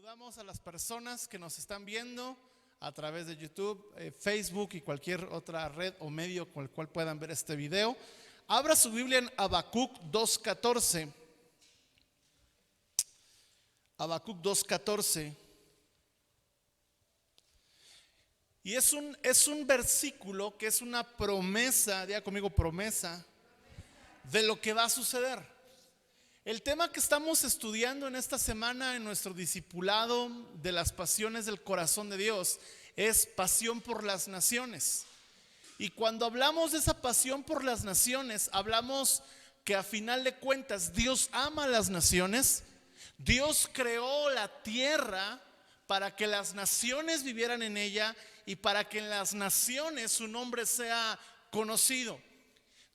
Saludamos a las personas que nos están viendo a través de YouTube, Facebook y cualquier otra red o medio con el cual puedan ver este video. Abra su Biblia en Habacuc 2:14. Habacuc 2:14. Y es un versículo que es una promesa, diga conmigo promesa, de lo que va a suceder. El tema que estamos estudiando en esta semana en nuestro discipulado de las pasiones del corazón de Dios es pasión por las naciones. Y cuando hablamos de esa pasión por las naciones, hablamos que a final de cuentas Dios ama a las naciones. Dios creó la tierra para que las naciones vivieran en ella y para que en las naciones su nombre sea conocido.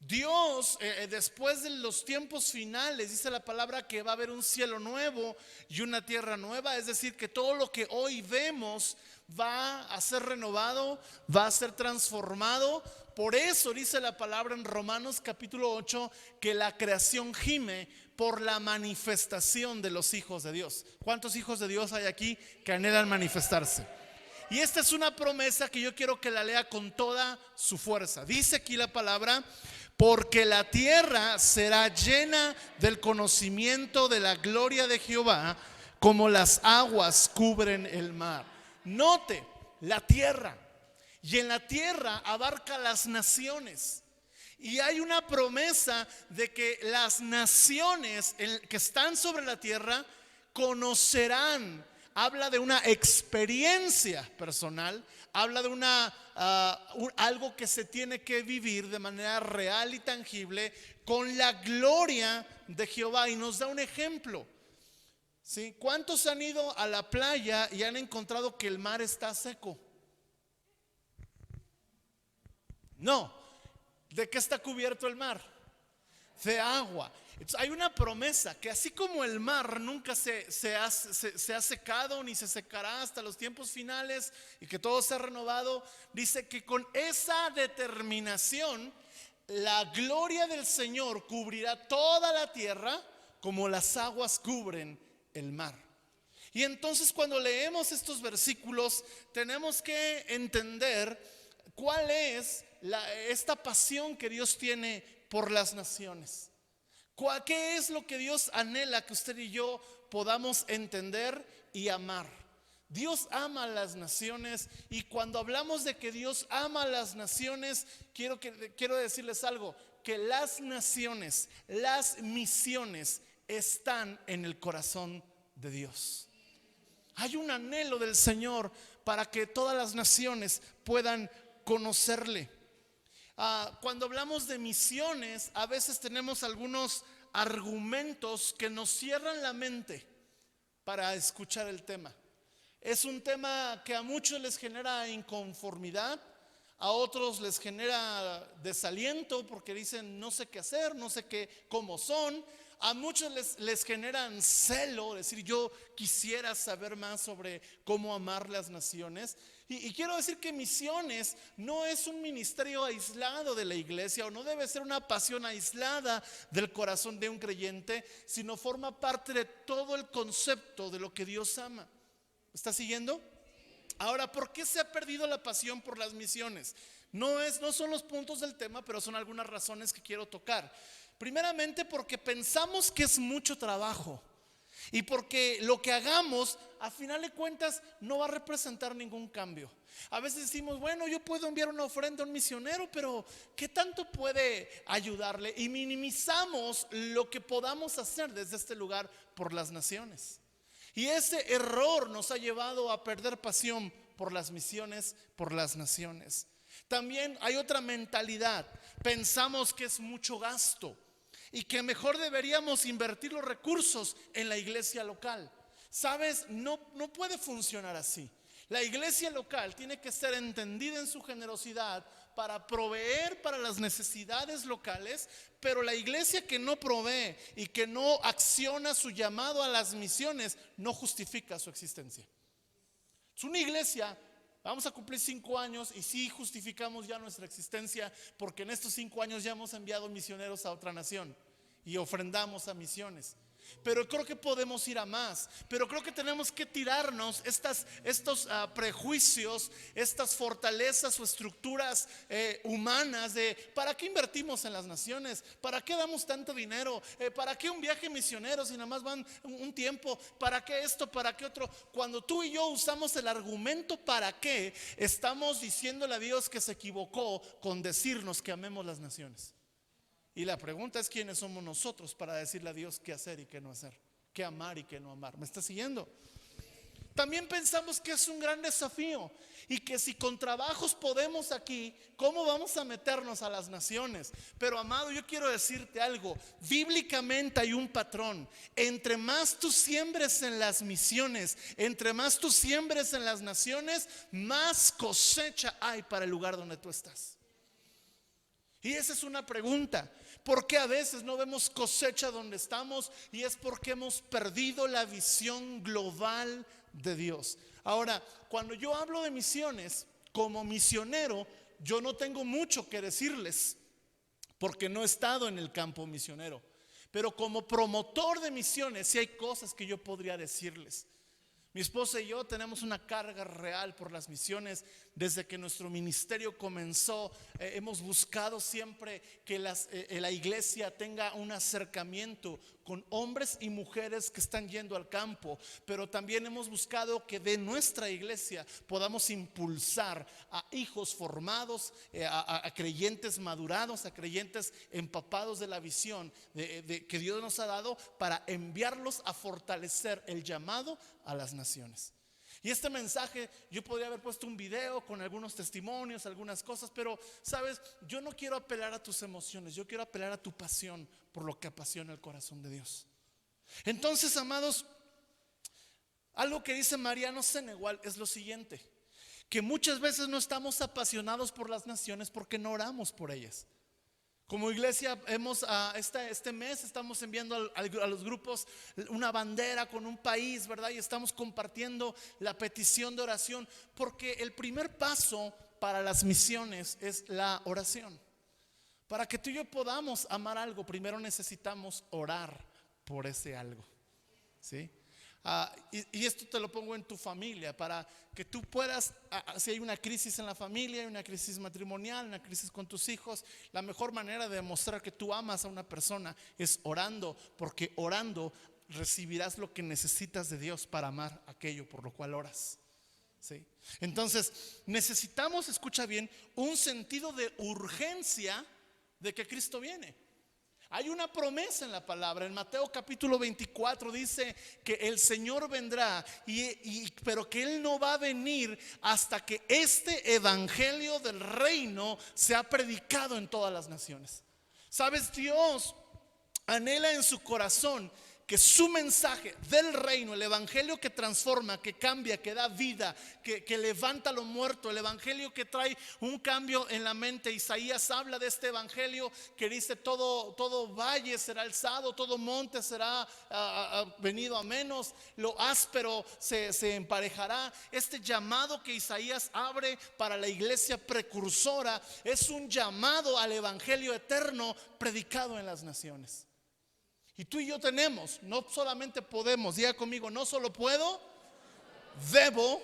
Dios, después de los tiempos finales, dice la palabra que va a haber un cielo nuevo y una tierra nueva. Es decir, que todo lo que hoy vemos va a ser renovado, va a ser transformado. Por eso dice la palabra en Romanos capítulo 8 que la creación gime por la manifestación de los hijos de Dios. ¿Cuántos hijos de Dios hay aquí que anhelan manifestarse? Y esta es una promesa que yo quiero que la lea con toda su fuerza. Dice aquí la palabra: porque la tierra será llena del conocimiento de la gloria de Jehová, como las aguas cubren el mar. Note, la tierra. Y en la tierra abarca las naciones. Y hay una promesa de que las naciones que están sobre la tierra conocerán. Habla de una experiencia personal, habla de algo que se tiene que vivir de manera real y tangible con la gloria de Jehová. Y nos da un ejemplo. ¿Sí? ¿Cuántos han ido a la playa y han encontrado que el mar está seco? No. ¿De qué está cubierto el mar? De agua. Entonces, hay una promesa que así como el mar nunca se ha secado ni se secará hasta los tiempos finales y que todo se ha renovado, dice que con esa determinación la gloria del Señor cubrirá toda la tierra como las aguas cubren el mar. Y entonces cuando leemos estos versículos tenemos que entender cuál es esta pasión que Dios tiene por las naciones. ¿Qué es lo que Dios anhela que usted y yo podamos entender y amar? Dios ama a las naciones, y cuando hablamos de que Dios ama a las naciones, quiero decirles algo: que las naciones, las misiones están en el corazón de Dios. Hay un anhelo del Señor para que todas las naciones puedan conocerle. Cuando hablamos de misiones, a veces tenemos algunos argumentos que nos cierran la mente para escuchar el tema. Es un tema que a muchos les genera inconformidad, a otros les genera desaliento porque dicen no sé qué hacer, no sé cómo son. A muchos les generan celo, decir yo quisiera saber más sobre cómo amar las naciones. Y quiero decir que misiones no es un ministerio aislado de la iglesia, o no debe ser una pasión aislada del corazón de un creyente, sino forma parte de todo el concepto de lo que Dios ama. ¿Está siguiendo? Ahora, ¿por qué se ha perdido la pasión por las misiones? No son los puntos del tema, pero son algunas razones que quiero tocar. Primeramente porque pensamos que es mucho trabajo, y porque lo que hagamos a final de cuentas no va a representar ningún cambio. A veces decimos, bueno, yo puedo enviar una ofrenda a un misionero, pero ¿qué tanto puede ayudarle? Y minimizamos lo que podamos hacer desde este lugar por las naciones. Y ese error nos ha llevado a perder pasión por las misiones, por las naciones. También hay otra mentalidad: pensamos que es mucho gasto y que mejor deberíamos invertir los recursos en la iglesia local. ¿Sabes? No puede funcionar así. La iglesia local tiene que ser entendida en su generosidad para proveer para las necesidades locales, pero la iglesia que no provee y que no acciona su llamado a las misiones no justifica su existencia. Es una iglesia. Vamos a cumplir 5 años y sí justificamos ya nuestra existencia, porque en estos 5 años ya hemos enviado misioneros a otra nación y ofrendamos a misiones. Pero creo que podemos ir a más. Pero creo que tenemos que tirarnos estos prejuicios, estas fortalezas o estructuras humanas de ¿para qué invertimos en las naciones? ¿Para qué damos tanto dinero? ¿Para qué un viaje misionero si nada más van un tiempo? ¿Para qué esto? ¿Para qué otro? Cuando tú y yo usamos el argumento ¿para qué? Estamos diciéndole a Dios que se equivocó con decirnos que amemos las naciones. Y la pregunta es quiénes somos nosotros para decirle a Dios qué hacer y qué no hacer, qué amar y qué no amar. ¿Me está siguiendo? También pensamos que es un gran desafío y que si con trabajos podemos aquí, ¿cómo vamos a meternos a las naciones? Pero amado, yo quiero decirte algo. Bíblicamente hay un patrón. Entre más tú siembres en las misiones, entre más tú siembres en las naciones, más cosecha hay para el lugar donde tú estás. Y esa es una pregunta. ¿Por qué a veces no vemos cosecha donde estamos? Y es porque hemos perdido la visión global de Dios. Ahora, cuando yo hablo de misiones, como misionero, yo no tengo mucho que decirles, porque no he estado en el campo misionero. Pero como promotor de misiones, sí hay cosas que yo podría decirles. Mi esposa y yo tenemos una carga real por las misiones. Desde que nuestro ministerio comenzó, hemos buscado siempre que la iglesia tenga un acercamiento con hombres y mujeres que están yendo al campo. Pero también hemos buscado que de nuestra iglesia podamos impulsar a hijos formados, a creyentes madurados, a creyentes empapados de la visión que Dios nos ha dado, para enviarlos a fortalecer el llamado a las naciones. Y este mensaje yo podría haber puesto un video con algunos testimonios, algunas cosas, pero sabes, yo no quiero apelar a tus emociones, yo quiero apelar a tu pasión por lo que apasiona el corazón de Dios. Entonces, amados, algo que dice Mariano Senegal es lo siguiente: que muchas veces no estamos apasionados por las naciones porque no oramos por ellas. Como iglesia este mes estamos enviando a los grupos una bandera con un país, ¿verdad? Y estamos compartiendo la petición de oración, porque el primer paso para las misiones es la oración. Para que tú y yo podamos amar algo, primero necesitamos orar por ese algo, ¿sí? Y esto te lo pongo en tu familia, para que tú puedas, si hay una crisis en la familia, hay una crisis matrimonial, una crisis con tus hijos, la mejor manera de demostrar que tú amas a una persona es orando, porque orando recibirás lo que necesitas de Dios para amar aquello por lo cual oras, ¿sí? Entonces necesitamos, escucha bien, un sentido de urgencia de que Cristo viene. Hay una promesa en la palabra. En Mateo capítulo 24 dice que el Señor vendrá, pero que Él no va a venir hasta que este evangelio del reino sea predicado en todas las naciones. ¿Sabes? Dios anhela en su corazón que su mensaje del reino, el evangelio que transforma, que cambia, que da vida, que levanta lo muerto, el evangelio que trae un cambio en la mente. Isaías habla de este evangelio que dice: todo valle será alzado, todo monte será venido a menos, lo áspero se emparejará. Este llamado que Isaías abre para la iglesia precursora es un llamado al evangelio eterno predicado en las naciones. Y tú y yo tenemos, no solamente podemos, diga conmigo, no solo puedo, debo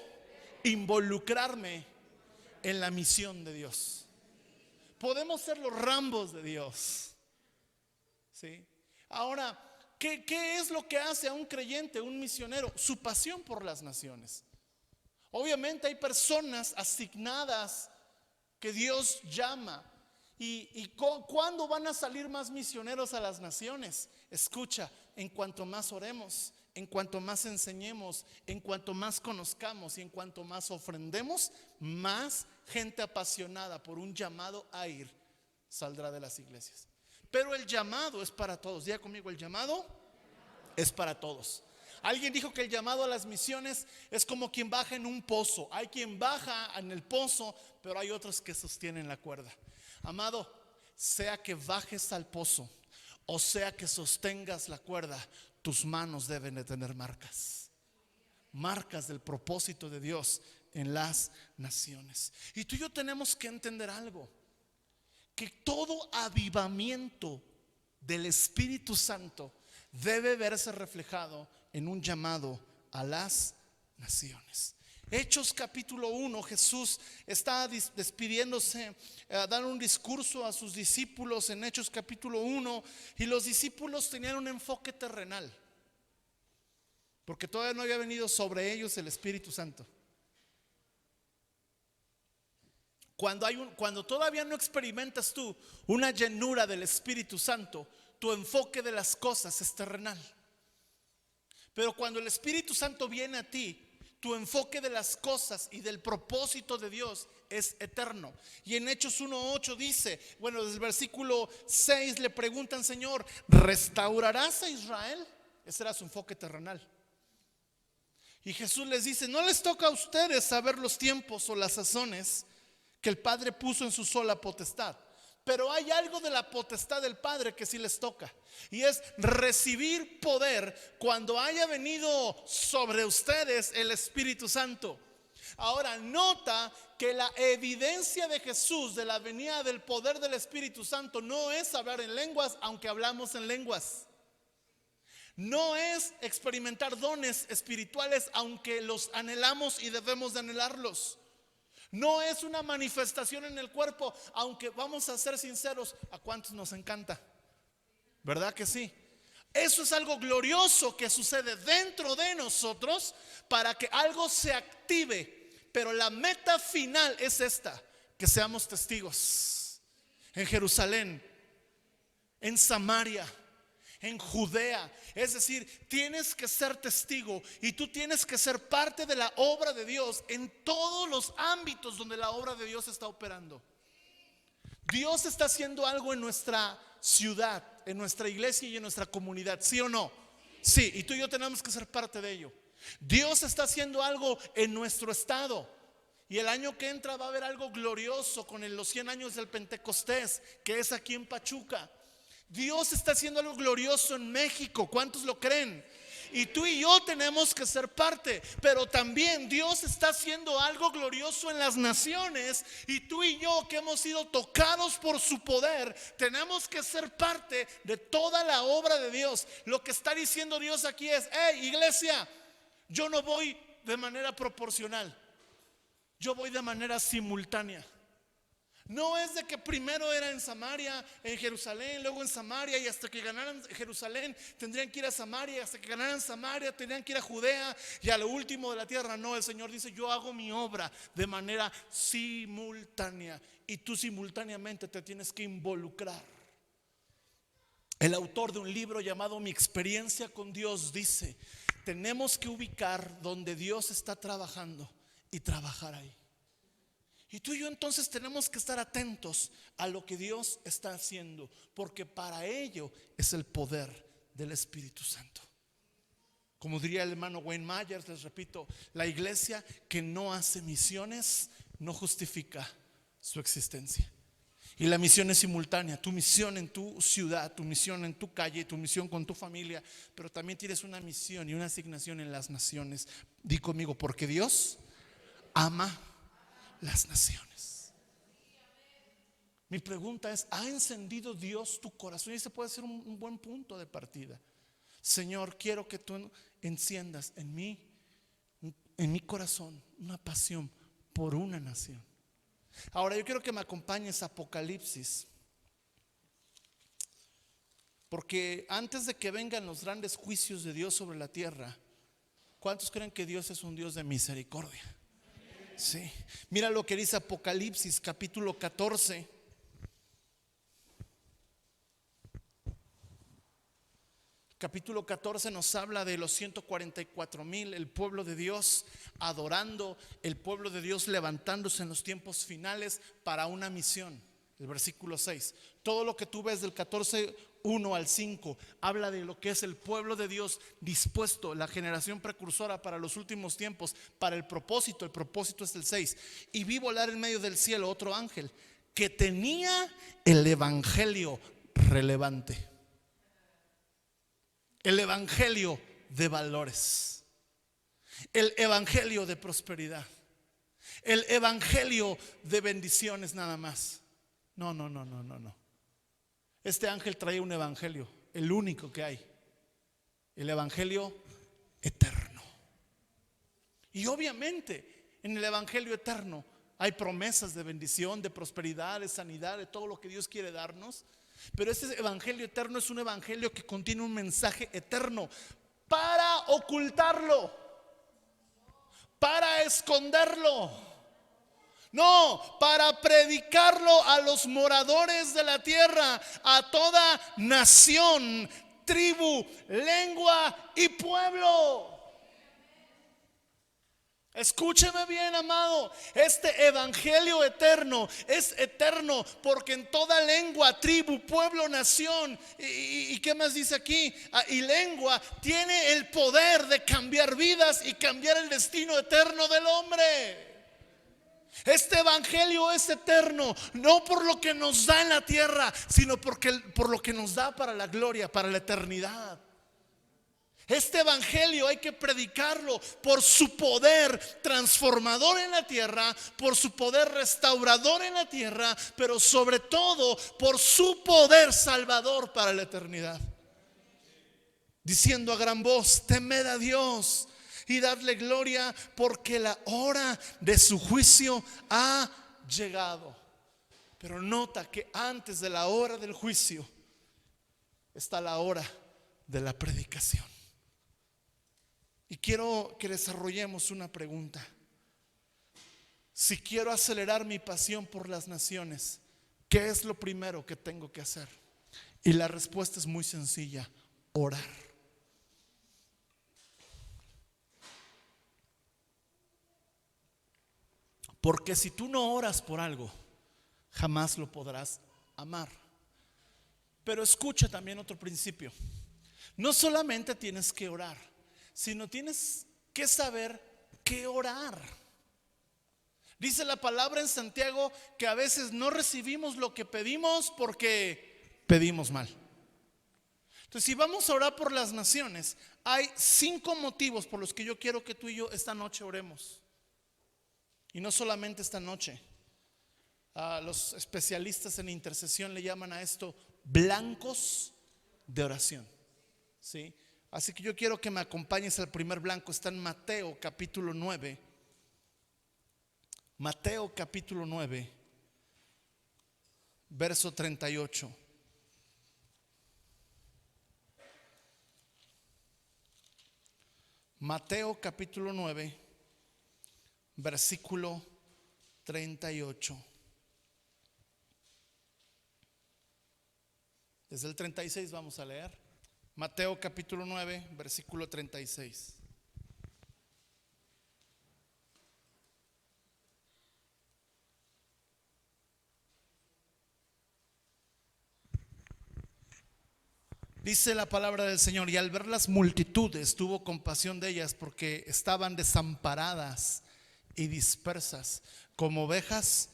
involucrarme en la misión de Dios. Podemos ser los Rambos de Dios, ¿sí? Ahora, ¿qué es lo que hace a un creyente, un misionero? Su pasión por las naciones. Obviamente hay personas asignadas que Dios llama. ¿Y cuándo van a salir más misioneros a las naciones? Escucha, en cuanto más oremos, en cuanto más enseñemos, en cuanto más conozcamos y en cuanto más ofrendemos, más gente apasionada por un llamado a ir saldrá de las iglesias. Pero el llamado es para todos. Diga conmigo, el llamado es para todos. Alguien dijo que el llamado a las misiones es como quien baja en un pozo. Hay quien baja en el pozo, pero hay otros que sostienen la cuerda. Amado, sea que bajes al pozo o sea que sostengas la cuerda, tus manos deben de tener marcas. Marcas del propósito de Dios en las naciones. Y tú y yo tenemos que entender algo: que todo avivamiento del Espíritu Santo debe verse reflejado en un llamado a las naciones. Hechos capítulo 1, Jesús está despidiéndose, dando un discurso a sus discípulos en Hechos capítulo 1, y los discípulos tenían un enfoque terrenal, porque todavía no había venido sobre ellos el Espíritu Santo. Cuando todavía no experimentas tú una llenura del Espíritu Santo, tu enfoque de las cosas es terrenal. Pero cuando el Espíritu Santo viene a ti, tu enfoque de las cosas y del propósito de Dios es eterno. Y en Hechos 1:8 dice, bueno, desde el versículo 6 le preguntan: Señor, ¿restaurarás a Israel? Ese era su enfoque terrenal. Y Jesús les dice: no les toca a ustedes saber los tiempos o las sazones que el Padre puso en su sola potestad, pero hay algo de la potestad del Padre que sí les toca, y es recibir poder cuando haya venido sobre ustedes el Espíritu Santo. Ahora nota que la evidencia de Jesús de la venida del poder del Espíritu Santo no es hablar en lenguas, aunque hablamos en lenguas. No es experimentar dones espirituales, aunque los anhelamos y debemos de anhelarlos. No es una manifestación en el cuerpo, aunque vamos a ser sinceros, ¿a cuántos nos encanta? ¿Verdad que sí? Eso es algo glorioso que sucede dentro de nosotros para que algo se active. Pero la meta final es esta: que seamos testigos en Jerusalén, en Samaria, en Judea. Es decir, tienes que ser testigo, y tú tienes que ser parte de la obra de Dios en todos los ámbitos donde la obra de Dios está operando. Dios está haciendo algo en nuestra ciudad, en nuestra iglesia y en nuestra comunidad, ¿sí o no? Sí, y tú y yo tenemos que ser parte de ello. Dios está haciendo algo en nuestro estado, y el año que entra va a haber algo glorioso con los 100 años del Pentecostés, que es aquí en Pachuca. Dios está haciendo algo glorioso en México. ¿Cuántos lo creen? Y tú y yo tenemos que ser parte. Pero también Dios está haciendo algo glorioso en las naciones, y tú y yo, que hemos sido tocados por su poder, tenemos que ser parte de toda la obra de Dios. Lo que está diciendo Dios aquí es: hey, iglesia, yo no voy de manera proporcional, yo voy de manera simultánea. No es de que primero era en Samaria, en Jerusalén, luego en Samaria, y hasta que ganaran Jerusalén tendrían que ir a Samaria, y hasta que ganaran Samaria tendrían que ir a Judea y a lo último de la tierra. No, el Señor dice: yo hago mi obra de manera simultánea, y tú simultáneamente te tienes que involucrar. El autor de un libro llamado Mi experiencia con Dios dice: tenemos que ubicar donde Dios está trabajando y trabajar ahí. Y tú y yo entonces tenemos que estar atentos a lo que Dios está haciendo, porque para ello es el poder del Espíritu Santo. Como diría el hermano Wayne Myers, les repito: la iglesia que no hace misiones no justifica su existencia. Y la misión es simultánea: tu misión en tu ciudad, tu misión en tu calle, tu misión con tu familia, pero también tienes una misión y una asignación en las naciones. Di conmigo: porque Dios ama las naciones. Mi pregunta es: ¿ha encendido Dios tu corazón? Y ese puede ser un buen punto de partida. Señor, quiero que tú enciendas en mi corazón una pasión por una nación. Ahora yo quiero que me acompañes a Apocalipsis, porque antes de que vengan los grandes juicios de Dios sobre la tierra, ¿cuántos creen que Dios es un Dios de misericordia? Sí. Mira lo que dice Apocalipsis capítulo 14. Capítulo 14 nos habla de los 144,000, el pueblo de Dios adorando, el pueblo de Dios levantándose en los tiempos finales para una misión. El versículo 6, todo lo que tú ves del 14:1 al 5 habla de lo que es el pueblo de Dios dispuesto, la generación precursora para los últimos tiempos, para el propósito es el 6. Y vi volar en medio del cielo otro ángel que tenía el evangelio relevante, el evangelio de valores, el evangelio de prosperidad, el evangelio de bendiciones nada más. No. Este ángel traía un evangelio, el único que hay. el evangelio eterno. Y obviamente en el evangelio eterno hay promesas de bendición, de prosperidad, de sanidad, de todo lo que Dios quiere darnos. Pero ese evangelio eterno es un evangelio que contiene un mensaje eterno para ocultarlo, para esconderlo. No, para predicarlo a los moradores de la tierra, a toda nación, tribu, lengua y pueblo. Escúcheme bien, amado. Este evangelio eterno es eterno porque en toda lengua, tribu, pueblo, nación y ¿qué más dice aquí? Y lengua tiene el poder de cambiar vidas y cambiar el destino eterno del hombre. Este evangelio es eterno, no por lo que nos da en la tierra, sino por lo que nos da para la gloria, para la eternidad. Este evangelio hay que predicarlo por su poder transformador en la tierra, por su poder restaurador en la tierra, pero sobre todo por su poder salvador para la eternidad. Diciendo a gran voz: temed a Dios y dadle gloria, porque la hora de su juicio ha llegado. Pero nota que antes de la hora del juicio está la hora de la predicación. Y quiero que desarrollemos una pregunta. Si quiero acelerar mi pasión por las naciones, ¿qué es lo primero que tengo que hacer? Y la respuesta es muy sencilla: orar. Porque si tú no oras por algo, jamás lo podrás amar. Pero escucha también otro principio. No solamente tienes que orar, sino tienes que saber qué orar. Dice la palabra en Santiago que a veces no recibimos lo que pedimos porque pedimos mal. Entonces, si vamos a orar por las naciones, hay 5 motivos por los que yo quiero que tú y yo esta noche oremos. Y no solamente esta noche. Los especialistas en intercesión le llaman a esto blancos de oración. ¿Sí? Así que yo quiero que me acompañes al primer blanco. Está en Mateo capítulo 9. Mateo capítulo 9, verso 38. Mateo capítulo 9, versículo 38. Desde el 36 vamos a leer. Mateo capítulo 9, versículo 36. Dice la palabra del Señor: y al ver las multitudes tuvo compasión de ellas, porque estaban desamparadas y dispersas como ovejas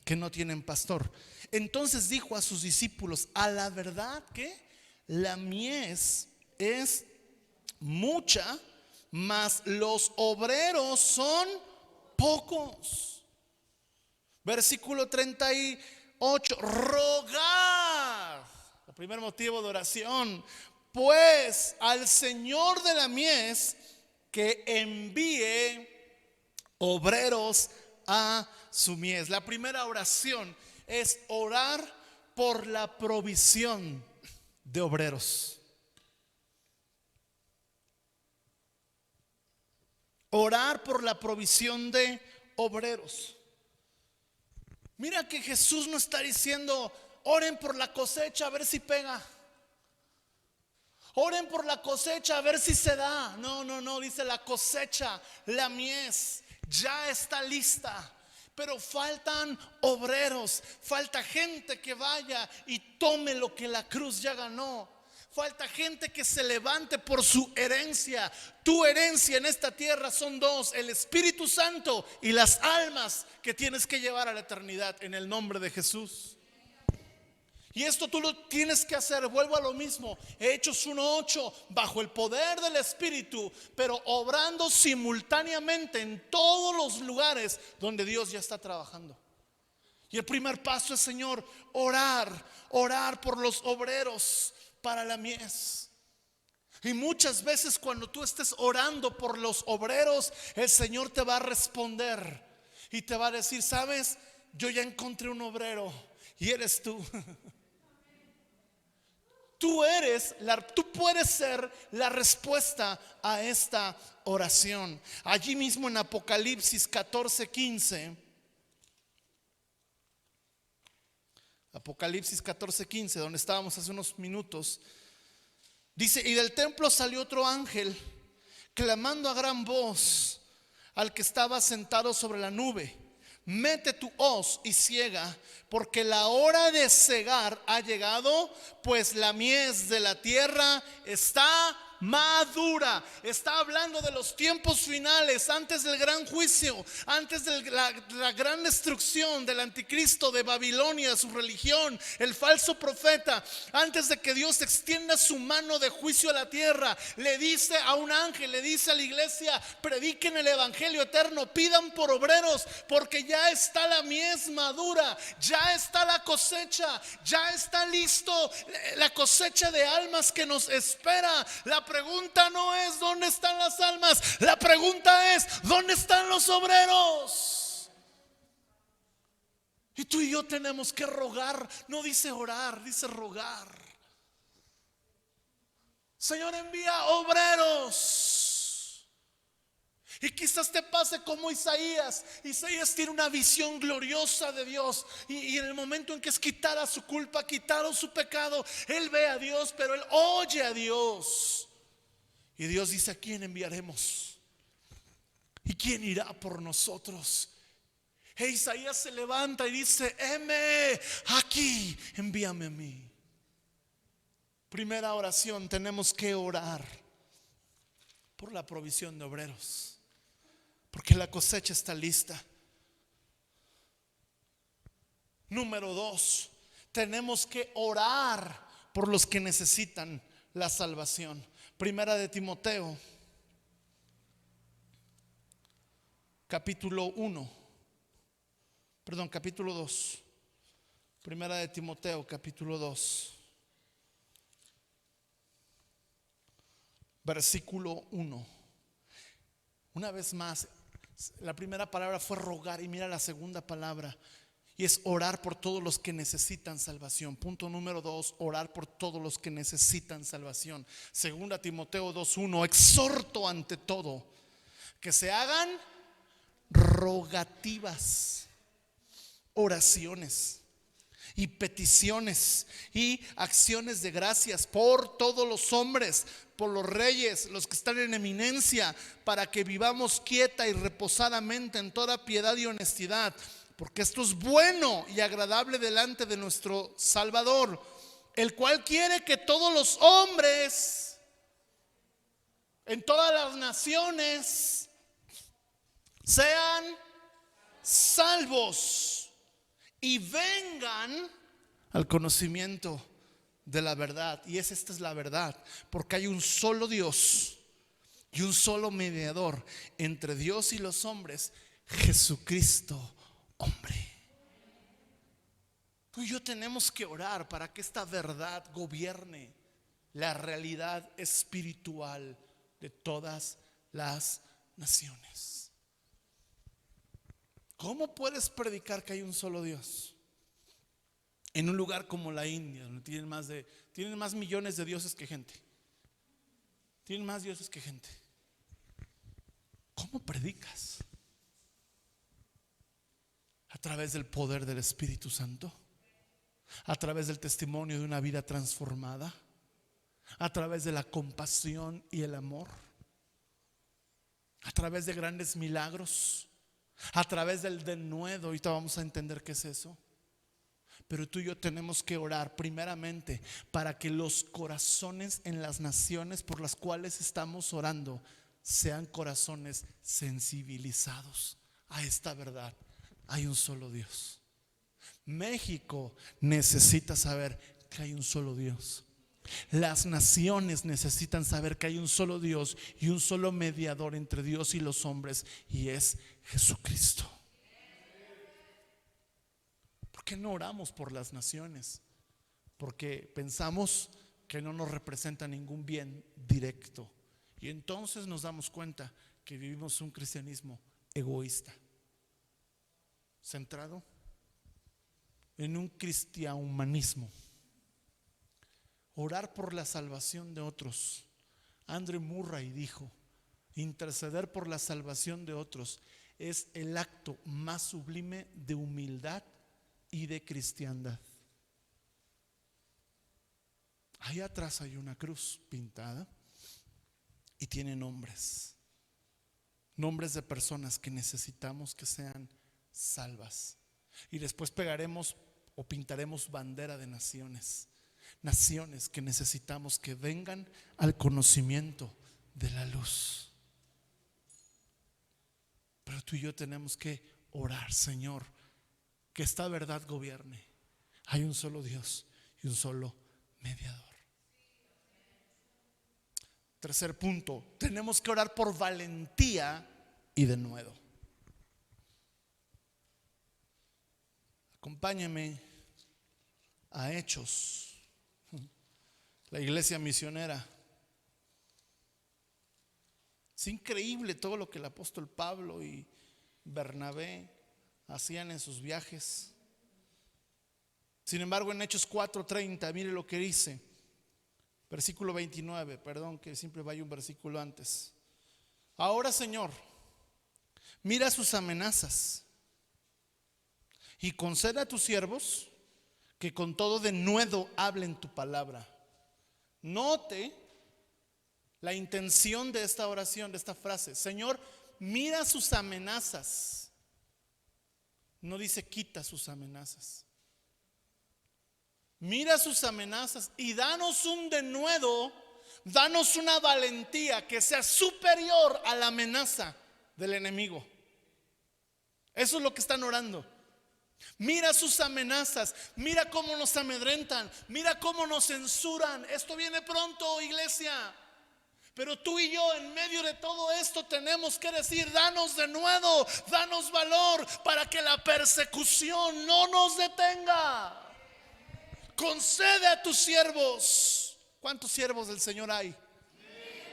que no tienen pastor. Entonces dijo a sus discípulos: a la verdad que la mies es mucha, mas los obreros son pocos. Versículo 38: rogad. El primer motivo de oración, pues al Señor de la mies que envíe obreros a su mies. La primera oración es orar por la provisión de obreros. Orar por la provisión de obreros. Mira que Jesús no está diciendo: oren por la cosecha a ver si pega. Oren por la cosecha a ver si se da. No, dice la cosecha, la mies ya está lista, pero faltan obreros, falta gente que vaya y tome lo que la cruz ya ganó. Falta gente que se levante por su herencia. Tu herencia en esta tierra son 2: el Espíritu Santo y las almas que tienes que llevar a la eternidad en el nombre de Jesús. Y esto tú lo tienes que hacer, vuelvo a lo mismo, Hechos 1:8, bajo el poder del Espíritu, pero obrando simultáneamente en todos los lugares donde Dios ya está trabajando. Y el primer paso es, Señor, orar por los obreros para la mies. Y muchas veces cuando tú estés orando por los obreros, el Señor te va a responder y te va a decir: sabes, yo ya encontré un obrero y eres tú. Tú puedes ser la respuesta a esta oración. Allí mismo en Apocalipsis 14:15. Apocalipsis 14:15, donde estábamos hace unos minutos. Dice: y del templo salió otro ángel, clamando a gran voz al que estaba sentado sobre la nube: mete tu hoz y ciega, porque la hora de cegar ha llegado, pues la mies de la tierra está madura. Está hablando de los tiempos finales, antes del gran juicio, antes de la gran destrucción del anticristo, de Babilonia, su religión, el falso profeta. Antes de que Dios extienda su mano de juicio a la tierra, le dice a un ángel, le dice a la iglesia: prediquen el evangelio eterno, pidan por obreros, porque ya está la mies madura, ya está la cosecha, ya está listo la cosecha de almas que nos espera. La pregunta no es dónde están las almas, la pregunta es dónde están los obreros. Y tú y yo tenemos que rogar, no dice orar, dice rogar. Señor, envía obreros. Y quizás te pase como Isaías. Isaías tiene una visión gloriosa de Dios, y en el momento en que es quitada su culpa, quitado su pecado, él ve a Dios, pero él oye a Dios. Y Dios dice: ¿a quién enviaremos? ¿Y quién irá por nosotros? E Isaías se levanta y dice: heme aquí, envíame a mí. Primera oración: tenemos que orar por la provisión de obreros, porque la cosecha está lista. Número 2, tenemos que orar por los que necesitan la salvación. Primera de Timoteo, capítulo 2. Primera de Timoteo, capítulo 2, versículo 1. Una vez más, la primera palabra fue rogar, y mira la segunda palabra, y es orar por todos los que necesitan salvación. Punto número 2, orar por todos los que necesitan salvación. Segunda Timoteo 2:1: exhorto ante todo que se hagan rogativas, oraciones y peticiones y acciones de gracias por todos los hombres, por los reyes, los que están en eminencia, para que vivamos quieta y reposadamente en toda piedad y honestidad, porque esto es bueno y agradable delante de nuestro Salvador, el cual quiere que todos los hombres en todas las naciones sean salvos y vengan al conocimiento de la verdad. Y esta es la verdad, porque hay un solo Dios y un solo mediador entre Dios y los hombres, Jesucristo hombre. Tú y yo tenemos que orar para que esta verdad gobierne la realidad espiritual de todas las naciones. ¿Cómo puedes predicar que hay un solo Dios en un lugar como la India, donde tienen más millones de dioses que gente? Tienen más dioses que gente. ¿Cómo predicas? A través del poder del Espíritu Santo, a través del testimonio de una vida transformada, a través de la compasión y el amor, a través de grandes milagros, a través del denuedo. Ahorita vamos a entender qué es eso. Pero tú y yo tenemos que orar primeramente para que los corazones en las naciones por las cuales estamos orando sean corazones sensibilizados a esta verdad. Hay un solo Dios. México necesita saber que hay un solo Dios. Las naciones necesitan saber que hay un solo Dios y un solo mediador entre Dios y los hombres, y es Jesucristo. ¿Por qué no oramos por las naciones? Porque pensamos que no nos representa ningún bien directo. Y entonces nos damos cuenta que vivimos un cristianismo egoísta, centrado en un cristiahumanismo. Orar por la salvación de otros. Andrew Murray dijo: interceder por la salvación de otros es el acto más sublime de humildad y de cristiandad. Ahí atrás hay una cruz pintada y tiene nombres de personas que necesitamos que sean salvas. Y después pegaremos o pintaremos bandera de naciones que necesitamos que vengan al conocimiento de la luz. Pero tú y yo tenemos que orar: Señor, que esta verdad gobierne. Hay un solo Dios y un solo mediador. Tercer punto, tenemos que orar por valentía y denuedo. Acompáñame a Hechos, la iglesia misionera. Es increíble todo lo que el apóstol Pablo y Bernabé hacían en sus viajes. Sin embargo, en Hechos 4:30, mire lo que dice, versículo 29, perdón que siempre vaya un versículo antes. Ahora, Señor, mira sus amenazas y concede a tus siervos que con todo denuedo hablen tu palabra. Note la intención de esta oración, de esta frase: Señor, mira sus amenazas. No dice quita sus amenazas. Mira sus amenazas y danos un denuedo, danos una valentía que sea superior a la amenaza del enemigo. Eso es lo que están orando. Mira sus amenazas, mira cómo nos amedrentan, mira cómo nos censuran. Esto viene pronto, iglesia. Pero tú y yo, en medio de todo esto, tenemos que decir: danos denuedo, danos valor para que la persecución no nos detenga. Concede a tus siervos. ¿Cuántos siervos del Señor hay?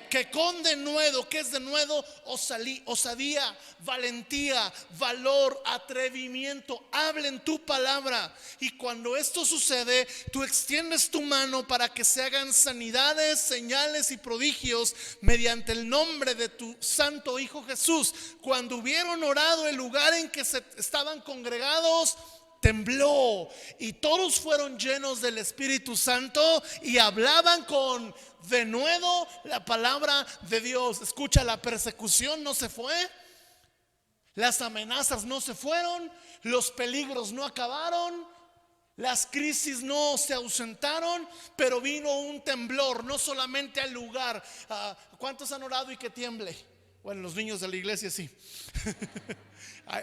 Que con denuedo, ¿qué es denuedo? Osadía, valentía, valor, atrevimiento, hablen tu palabra. Y cuando esto sucede, tú extiendes tu mano para que se hagan sanidades, señales y prodigios mediante el nombre de tu santo Hijo Jesús. Cuando hubieron orado, el lugar en que se estaban congregados tembló y todos fueron llenos del Espíritu Santo y hablaban con denuedo la palabra de Dios. Escucha, la persecución no se fue, las amenazas no se fueron, los peligros no acabaron, las crisis no se ausentaron, pero vino un temblor, no solamente al lugar. ¿Cuántos han orado y que tiemble? Bueno, los niños de la iglesia sí.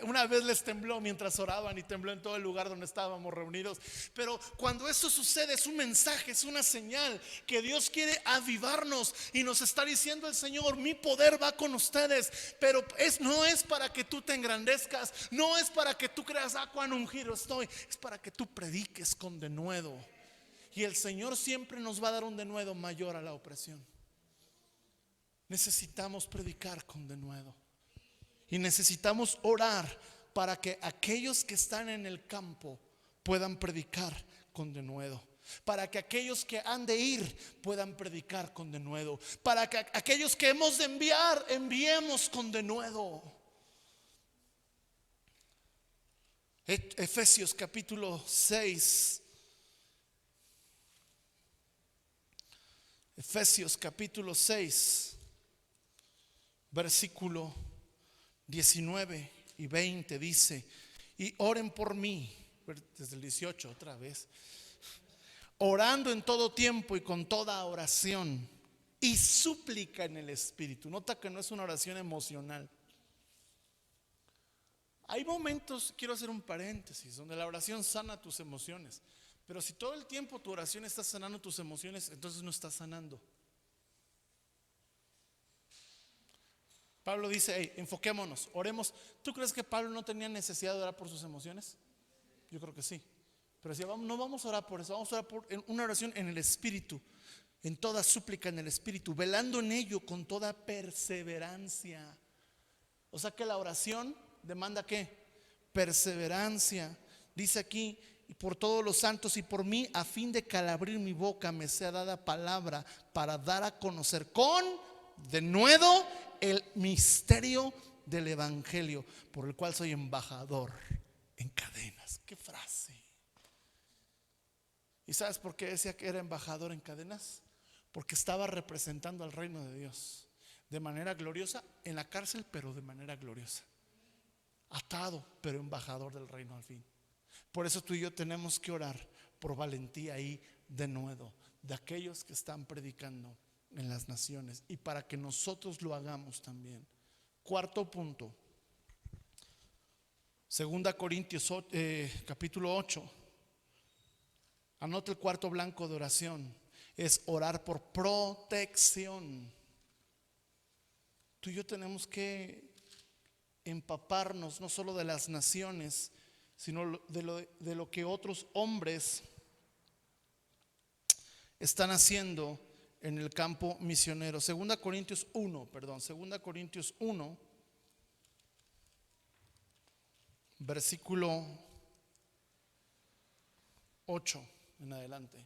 Una vez les tembló mientras oraban y tembló en todo el lugar donde estábamos reunidos. Pero cuando esto sucede, es un mensaje, es una señal que Dios quiere avivarnos y nos está diciendo el Señor: mi poder va con ustedes. Pero no es para que tú te engrandezcas, no es para que tú creas: cuán ungido estoy. Es para que tú prediques con denuedo. Y el Señor siempre nos va a dar un denuedo mayor a la opresión. Necesitamos predicar con denuedo. Y necesitamos orar para que aquellos que están en el campo puedan predicar con denuedo. Para que aquellos que han de ir puedan predicar con denuedo. Para que aquellos que hemos de enviar, enviemos con denuedo. Efesios capítulo 6. Efesios capítulo 6, versículo 19 y 20 dice: y oren por mí, desde el 18 otra vez, orando en todo tiempo y con toda oración y súplica en el Espíritu. Nota que no es una oración emocional. Hay momentos, quiero hacer un paréntesis, donde la oración sana tus emociones. Pero si todo el tiempo tu oración está sanando tus emociones, entonces no está sanando. Pablo dice: hey, enfoquémonos, oremos. ¿Tú crees que Pablo no tenía necesidad de orar por sus emociones? Yo creo que sí. Pero decía, no vamos a orar por eso, vamos a orar por una oración en el Espíritu, en toda súplica en el Espíritu, velando en ello con toda perseverancia. O sea que la oración demanda ¿qué? Perseverancia. Dice aquí, y por todos los santos y por mí, a fin de que al abrir mi boca me sea dada palabra para dar a conocer con denuedo el misterio del Evangelio, por el cual soy embajador en cadenas. ¿Qué frase? ¿Y sabes por qué decía que era embajador en cadenas? Porque estaba representando al reino de Dios de manera gloriosa en la cárcel, pero de manera gloriosa. Atado, pero embajador del reino al fin. Por eso tú y yo tenemos que orar por valentía y denuedo de aquellos que están predicando en las naciones, y para que nosotros lo hagamos también. Cuarto punto, 2 Corintios capítulo 8. Anote el cuarto blanco de oración. Es orar por protección. Tú y yo tenemos que empaparnos no solo de las naciones, sino de lo que otros hombres están haciendo en el campo misionero. 2 Corintios 1, versículo 8 en adelante.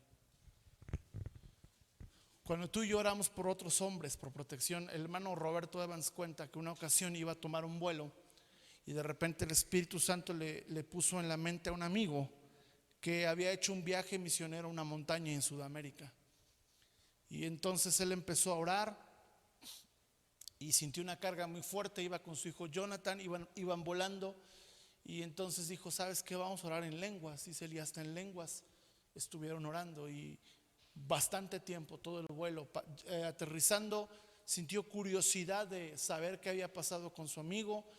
Cuando tú y yo oramos por otros hombres, por protección, el hermano Roberto Evans cuenta que una ocasión iba a tomar un vuelo y de repente el Espíritu Santo le puso en la mente a un amigo que había hecho un viaje misionero a una montaña en Sudamérica. Y entonces él empezó a orar y sintió una carga muy fuerte. Iba con su hijo Jonathan, iban volando, y entonces dijo, ¿sabes qué? Vamos a orar en lenguas. Dice él, y hasta en lenguas estuvieron orando, y bastante tiempo, todo el vuelo. Aterrizando, sintió curiosidad de saber qué había pasado con su amigo.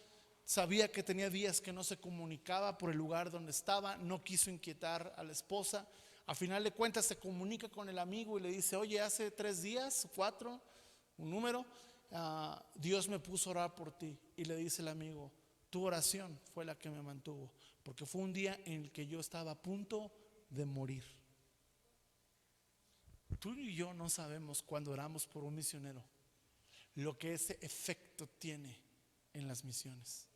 Sabía que tenía días que no se comunicaba por el lugar donde estaba. No quiso inquietar a la esposa. A final de cuentas se comunica con el amigo y le dice, oye, hace 3 días, 4, un número, Dios me puso a orar por ti. Y le dice el amigo, tu oración fue la que me mantuvo, porque fue un día en el que yo estaba a punto de morir. Tú y yo no sabemos, cuando oramos por un misionero, lo que ese efecto tiene en las misiones.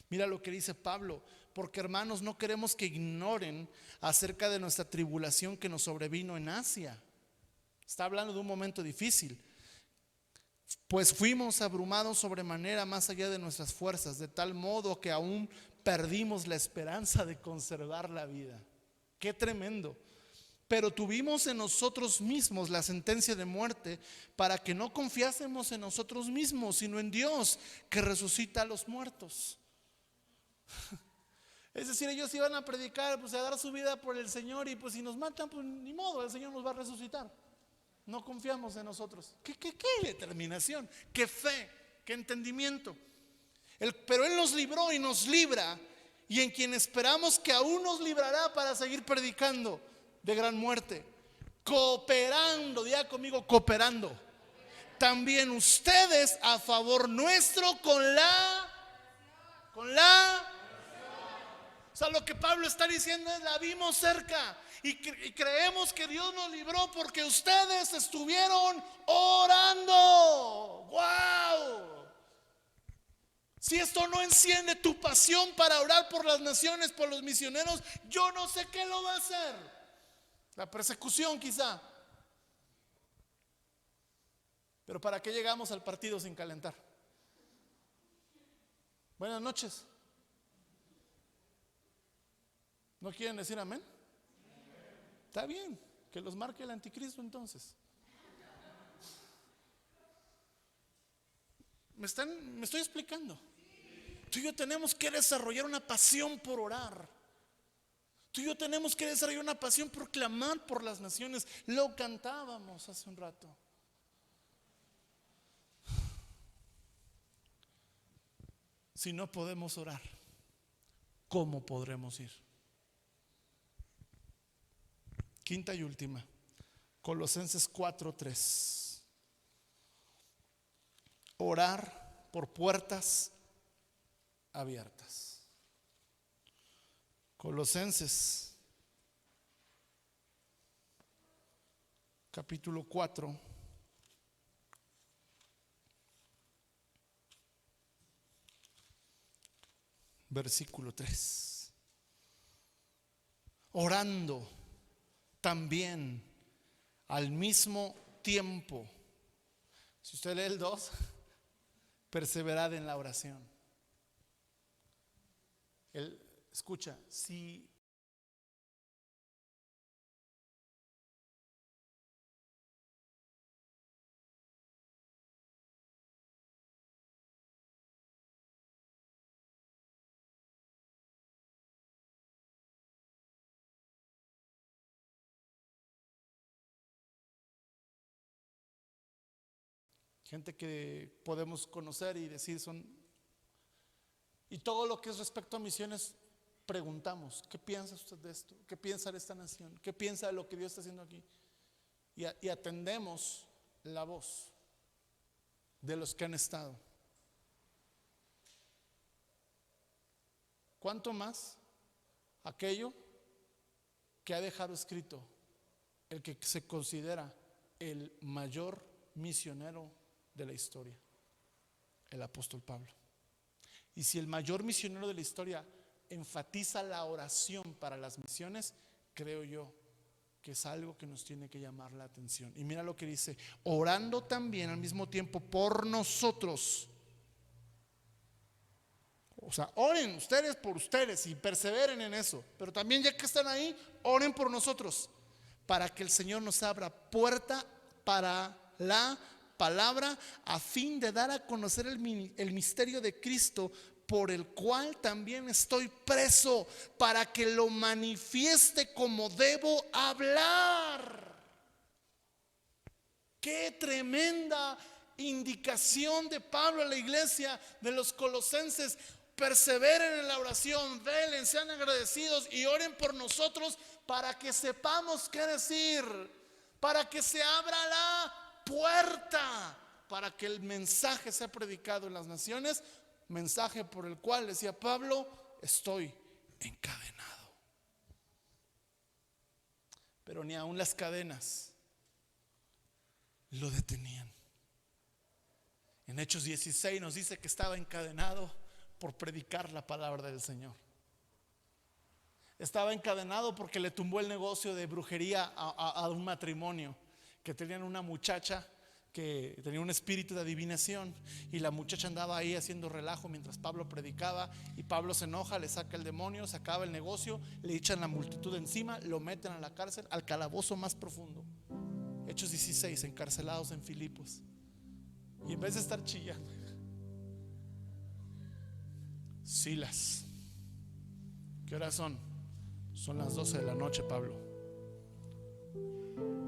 Mira lo que dice Pablo: porque hermanos, no queremos que ignoren acerca de nuestra tribulación que nos sobrevino en Asia. Está hablando de un momento difícil. Pues fuimos abrumados sobremanera más allá de nuestras fuerzas, de tal modo que aún perdimos la esperanza de conservar la vida. Qué tremendo. Pero tuvimos en nosotros mismos la sentencia de muerte, para que no confiásemos en nosotros mismos, sino en Dios, que resucita a los muertos. Es decir, ellos iban a predicar, pues a dar su vida por el Señor, y pues si nos matan, pues ni modo, el Señor nos va a resucitar. No confiamos en nosotros. ¿Qué determinación? ¿Qué fe? ¿Qué entendimiento? Pero Él nos libró y nos libra, y en quien esperamos que aún nos librará para seguir predicando de gran muerte, cooperando, diga conmigo, cooperando también ustedes a favor nuestro con la o sea, lo que Pablo está diciendo es: la vimos cerca y creemos que Dios nos libró porque ustedes estuvieron orando. ¡Wow! Si esto no enciende tu pasión para orar por las naciones, por los misioneros, yo no sé qué lo va a hacer. la persecución quizá. Pero ¿para qué llegamos al partido sin calentar? Buenas noches. ¿No quieren decir amén? Está bien, que los marque el anticristo entonces. ¿Me estoy explicando? Tú y yo tenemos que desarrollar una pasión por orar. Tú y yo tenemos que desarrollar una pasión por clamar por las naciones. Lo cantábamos hace un rato. Si no podemos orar, ¿cómo podremos ir? Quinta y última, Colosenses 4:3. Orar por puertas abiertas. Colosenses capítulo 4, versículo 3. Orando también al mismo tiempo. Si usted lee el 2, perseverad en la oración. Él, escucha, si gente que podemos conocer y decir son, y todo lo que es respecto a misiones, preguntamos: ¿qué piensa usted de esto? ¿Qué piensa de esta nación? ¿Qué piensa de lo que Dios está haciendo aquí? Y atendemos la voz de los que han estado. ¿Cuánto más aquello que ha dejado escrito el que se considera el mayor misionero de la historia, el apóstol Pablo? Y si el mayor misionero de la historia enfatiza la oración para las misiones, creo yo que es algo que nos tiene que llamar la atención. Y mira lo que dice: orando también al mismo tiempo por nosotros. O sea, oren ustedes por ustedes y perseveren en eso, pero también, ya que están ahí, oren por nosotros, para que el Señor nos abra puerta para la palabra, a fin de dar a conocer el misterio de Cristo, por el cual también estoy preso, para que lo manifieste como debo hablar. Qué tremenda indicación de Pablo a la iglesia de los colosenses: perseveren en la oración, velen, sean agradecidos y oren por nosotros, para que sepamos qué decir, para que se abra la puerta, para que el mensaje sea predicado en las naciones, mensaje por el cual, decía Pablo, estoy encadenado. Pero ni aun las cadenas lo detenían. En Hechos 16 nos dice que estaba encadenado por predicar la palabra del Señor. Estaba encadenado porque le tumbó el negocio de brujería a un matrimonio que tenían una muchacha que tenía un espíritu de adivinación, y la muchacha andaba ahí haciendo relajo mientras Pablo predicaba, y Pablo se enoja, le saca el demonio, se acaba el negocio, le echan la multitud encima, lo meten a la cárcel, al calabozo más profundo. Hechos 16, encarcelados en Filipos. Y en vez de estar chillando, Silas, ¿qué horas son? Son las 12 de la noche, Pablo.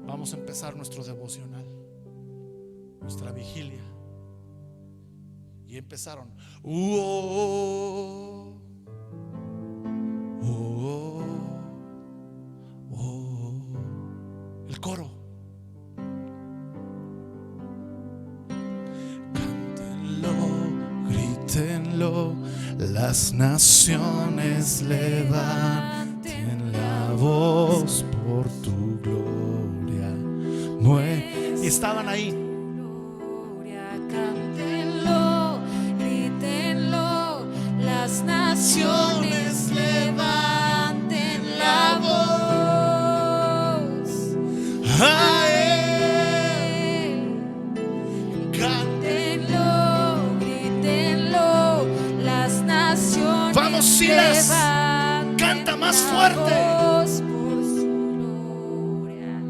Vamos a empezar nuestro devocional, nuestra vigilia. Y empezaron. El coro. Cántenlo, grítenlo, las naciones levanten la voz por tu gloria. Y estaban ahí. Cántenlo, grítenlo, las naciones levanten la Más fuerte. voz por su gloria.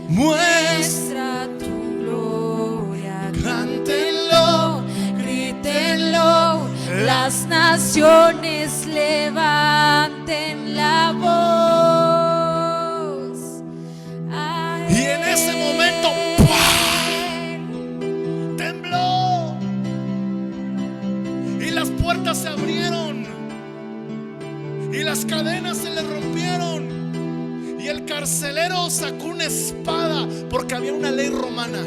Muestra Muestra tu gloria. Cántenlo, Grítenlo. Las naciones levanten la voz. A Y en ese momento, Él. tembló y las puertas se abrieron y las cadenas se le rompieron y el carcelero sacó una espada, porque había una ley romana: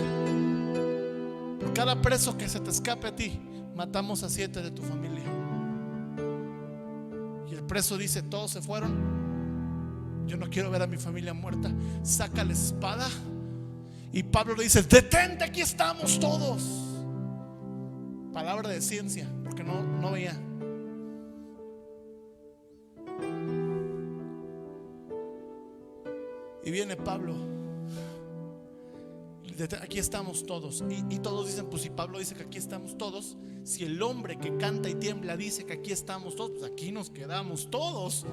por cada preso que se te escape a ti, matamos a 7 de tu familia. Y el preso dice: todos se fueron, yo no quiero ver a mi familia muerta. Saca la espada y Pablo le dice: detente, aquí estamos todos. Palabra de ciencia, porque no veía. Y viene Pablo: aquí estamos todos. Y todos dicen: pues si Pablo dice que aquí estamos todos, si el hombre que canta y tiembla dice que aquí estamos todos, pues aquí nos quedamos todos.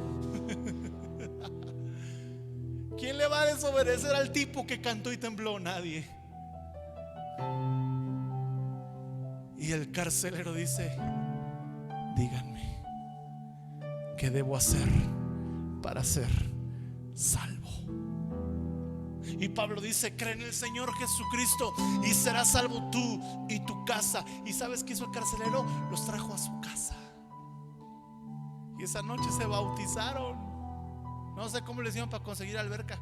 ¿Quién le va a desobedecer al tipo que cantó y tembló? Nadie. Y el carcelero dice: díganme, ¿qué debo hacer para ser salvo? Y Pablo dice: cree en el Señor Jesucristo y serás salvo tú y tu casa. ¿Y sabes qué hizo el carcelero? Los trajo a su casa. Y esa noche se bautizaron. No sé cómo le hicieron para conseguir alberca,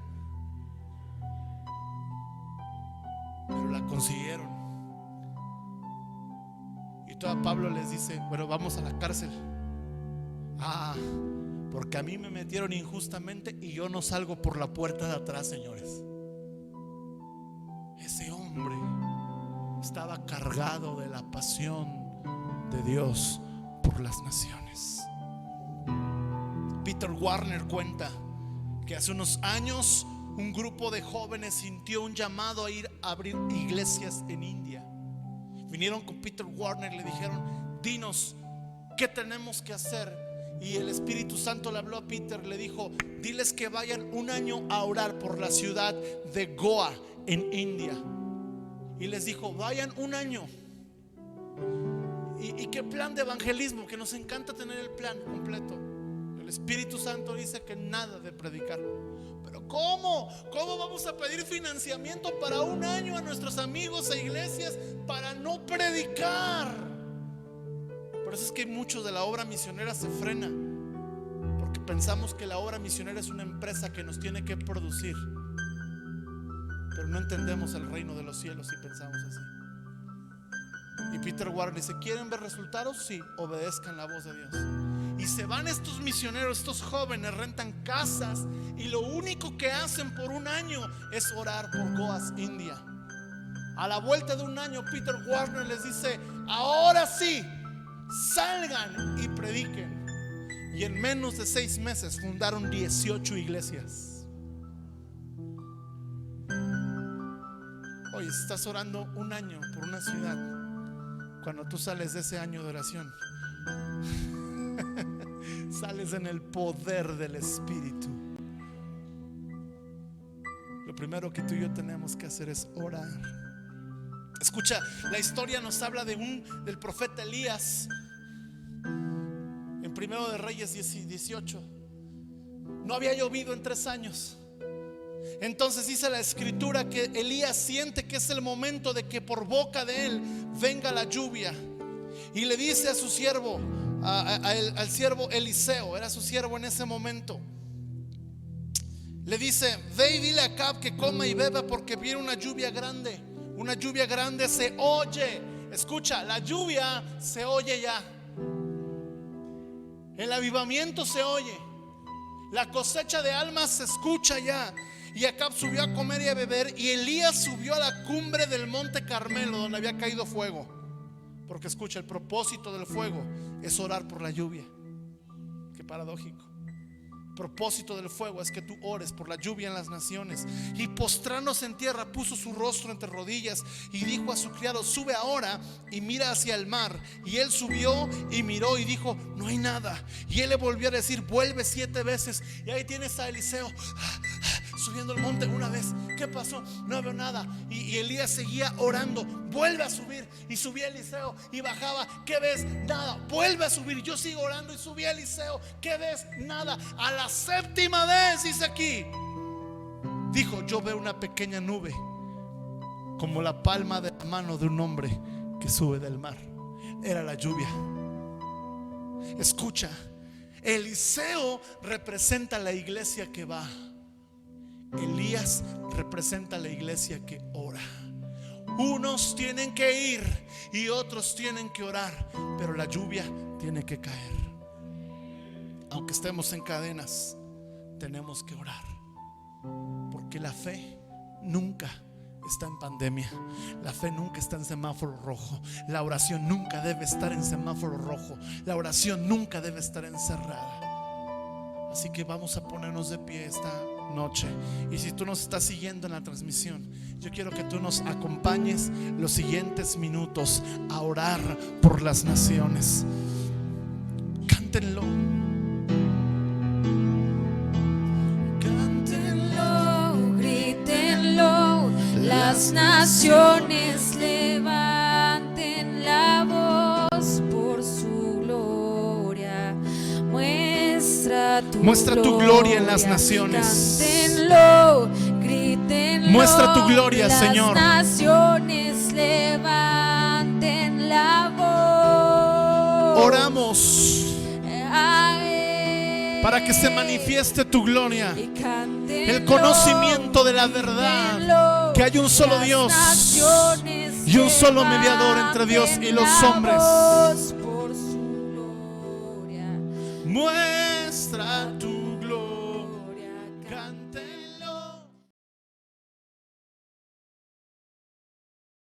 pero la consiguieron. Y todo Pablo les dice: bueno, vamos a la cárcel. Porque a mí me metieron injustamente y yo no salgo por la puerta de atrás, señores. Ese hombre estaba cargado de la pasión de Dios por las naciones. Peter Warner cuenta que hace unos años un grupo de jóvenes sintió un llamado a ir a abrir iglesias en India. Vinieron con Peter Warner y le dijeron: dinos, ¿qué tenemos que hacer? Y el Espíritu Santo le habló a Peter, le dijo: diles que vayan un año a orar por la ciudad de Goa en India. Y les dijo: vayan un año. ¿Y qué plan de evangelismo? Que nos encanta tener el plan completo. El Espíritu Santo dice que nada de predicar. Pero ¿cómo vamos a pedir financiamiento para un año a nuestros amigos e iglesias para no predicar? Por eso es que muchos de la obra misionera se frena, porque pensamos que la obra misionera es una empresa que nos tiene que producir, pero no entendemos el reino de los cielos si pensamos así. Y Peter Warren dice: ¿quieren ver resultados? Sí, obedezcan la voz de Dios. Y se van estos misioneros, estos jóvenes, rentan casas y lo único que hacen por un año es orar por Goa, India. A la vuelta de un año, Peter Warner les dice: ahora sí, salgan y prediquen. Y en menos de 6 meses fundaron 18 iglesias. Oye, si estás orando un año por una ciudad, cuando tú sales de ese año de oración, sales en el poder del Espíritu. Lo primero que tú y yo tenemos que hacer es orar. Escucha, la historia nos habla del profeta Elías en Primero de Reyes 18. No había llovido en 3 años. Entonces dice la escritura que Elías siente que es el momento de que por boca de él venga la lluvia. Y le dice a su siervo, al siervo Eliseo, era su siervo en ese momento, le dice: ve y dile a Acab que coma y beba, porque viene una lluvia grande. Una lluvia grande se oye. Escucha, la lluvia se oye ya. El avivamiento se oye. La cosecha de almas se escucha ya. Y Acab subió a comer y a beber, y Elías subió a la cumbre del monte Carmelo, donde había caído fuego. Porque escucha, el propósito del fuego es orar por la lluvia. Qué paradójico. propósito del fuego es que tú ores por la lluvia en las naciones. Y postrándose en tierra, puso su rostro entre rodillas y dijo a su criado: sube ahora y mira hacia el mar. Y él subió y miró y dijo: no hay nada. Y él le volvió a decir: vuelve 7 veces. Y ahí tienes a Eliseo subiendo el monte una vez. ¿Qué pasó? No veo nada. Y Elías seguía orando: vuelve a subir. Y subía Eliseo y bajaba. ¿Qué ves? Nada. Vuelve a subir. Y yo sigo orando y subía Eliseo. ¿Qué ves? Nada. A la 7ª vez, dice aquí, dijo: yo veo una pequeña nube como la palma de la mano de un hombre que sube del mar. Era la lluvia. Escucha, Eliseo representa la iglesia que va. Elías representa la iglesia que ora. Unos tienen que ir y otros tienen que orar, pero la lluvia tiene que caer. Aunque estemos en cadenas, tenemos que orar, porque la fe nunca está en pandemia. La fe nunca está en semáforo rojo. La oración nunca debe estar en semáforo rojo. La oración nunca debe estar encerrada. Así que vamos a ponernos de pie esta noche. Y si tú nos estás siguiendo en la transmisión, yo quiero que tú nos acompañes los siguientes minutos a orar por las naciones. Cántenlo. Cántenlo, grítenlo, las naciones levanten la voz por su gloria. Muestra tu gloria en las naciones. Cántenlo, grítenlo, muestra tu gloria, Señor. Las naciones levanten la voz. Oramos para que se manifieste tu gloria, el conocimiento de la verdad, que hay un solo Dios y un solo mediador entre Dios y los hombres. Muestra tu